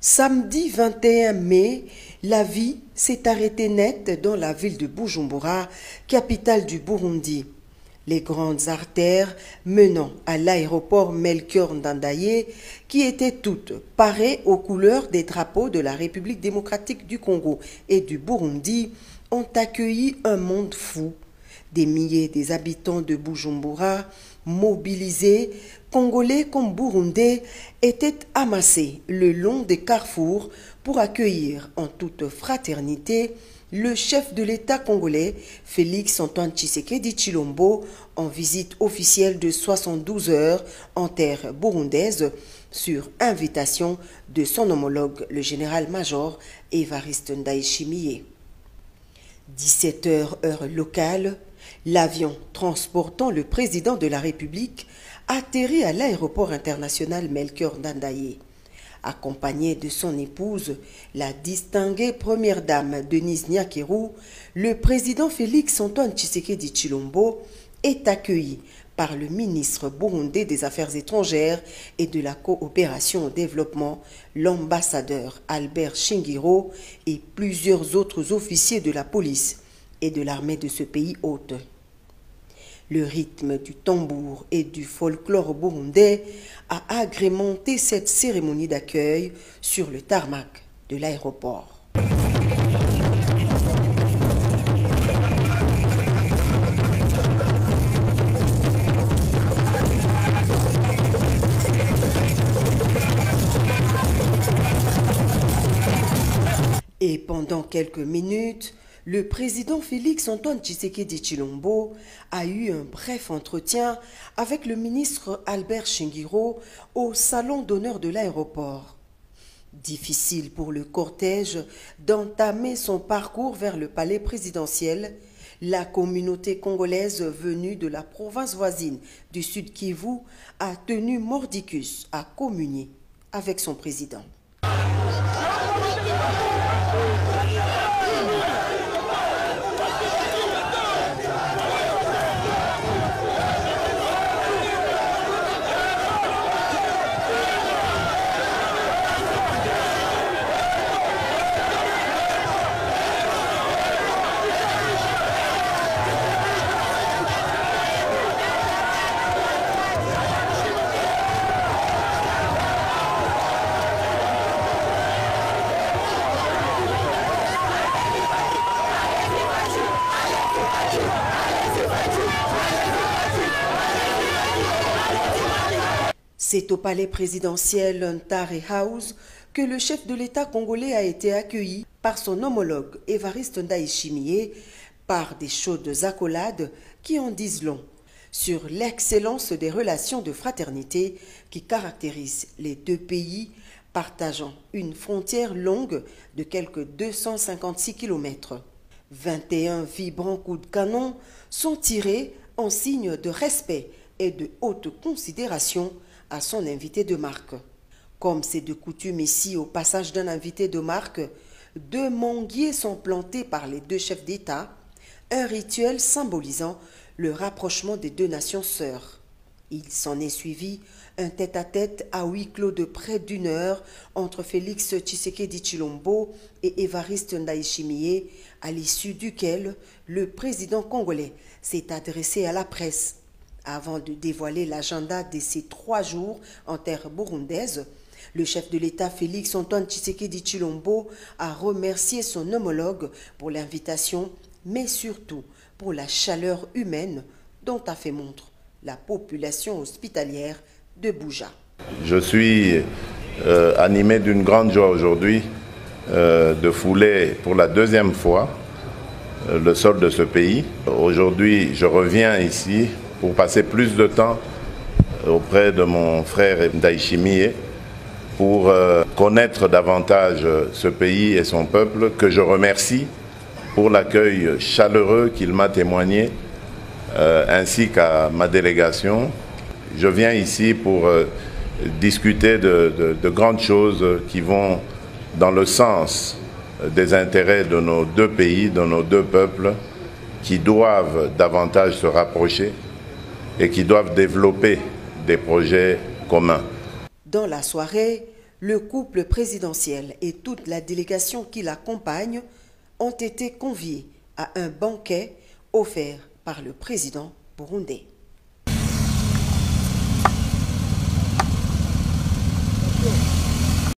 Samedi 21 mai, la vie s'est arrêtée net dans la ville de Bujumbura, capitale du Burundi. Les grandes artères menant à l'aéroport Melchior Ndadaye, qui étaient toutes parées aux couleurs des drapeaux de la République démocratique du Congo et du Burundi, ont accueilli un monde fou. Des milliers des habitants de Bujumbura, mobilisés, Congolais comme Burundais, étaient amassés le long des carrefours pour accueillir en toute fraternité le chef de l'État congolais, Félix-Antoine Tshisekedi Tshilombo, en visite officielle de 72 heures en terre burundaise, sur invitation de son homologue, le général-major Évariste Ndayishimiye. 17 heures heure locale, l'avion transportant le président de la République atterrit à l'aéroport international Melchior Ndadaye. Accompagné de son épouse, la distinguée première dame Denise Nyakeru, le président Félix-Antoine Tshisekedi Tshilombo est accueilli par le ministre burundais des Affaires étrangères et de la coopération au développement, l'ambassadeur Albert Shingiro et plusieurs autres officiers de la police et de l'armée de ce pays hôte. Le rythme du tambour et du folklore burundais a agrémenté cette cérémonie d'accueil sur le tarmac de l'aéroport. Et pendant quelques minutes, le président Félix-Antoine Tshisekedi Tshilombo a eu un bref entretien avec le ministre Albert Shingiro au salon d'honneur de l'aéroport. Difficile pour le cortège d'entamer son parcours vers le palais présidentiel, la communauté congolaise venue de la province voisine du Sud Kivu a tenu mordicus à communier avec son président. C'est au palais présidentiel Ntare House que le chef de l'État congolais a été accueilli par son homologue Évariste Ndayishimiye par des chaudes accolades qui en disent long sur l'excellence des relations de fraternité qui caractérisent les deux pays partageant une frontière longue de quelques 256 km. 21 vibrants coups de canon sont tirés en signe de respect et de haute considération à son invité de marque. Comme c'est de coutume ici au passage d'un invité de marque, 2 manguiers sont plantés par les 2 chefs d'État, un rituel symbolisant le rapprochement des 2 nations sœurs. Il s'en est suivi un tête-à-tête à huis clos de près d'1 heure entre Félix Tshisekedi Tshilombo et Évariste Ndayishimiye, à l'issue duquel le président congolais s'est adressé à la presse. Avant de dévoiler l'agenda de ces 3 jours en terre burundaise, le chef de l'État Félix-Antoine Tshisekedi Tshilombo a remercié son homologue pour l'invitation, mais surtout pour la chaleur humaine dont a fait montre la population hospitalière de Buja. Je suis animé d'une grande joie aujourd'hui de fouler pour la 2e fois le sol de ce pays. Aujourd'hui, je reviens ici pour passer plus de temps auprès de mon frère Ndayishimiye pour connaître davantage ce pays et son peuple, que je remercie pour l'accueil chaleureux qu'il m'a témoigné, ainsi qu'à ma délégation. Je viens ici pour discuter de grandes choses qui vont dans le sens des intérêts de nos 2 pays, de nos 2 peuples, qui doivent davantage se rapprocher et qui doivent développer des projets communs. Dans la soirée, le couple présidentiel et toute la délégation qui l'accompagne ont été conviés à un banquet offert par le président burundais.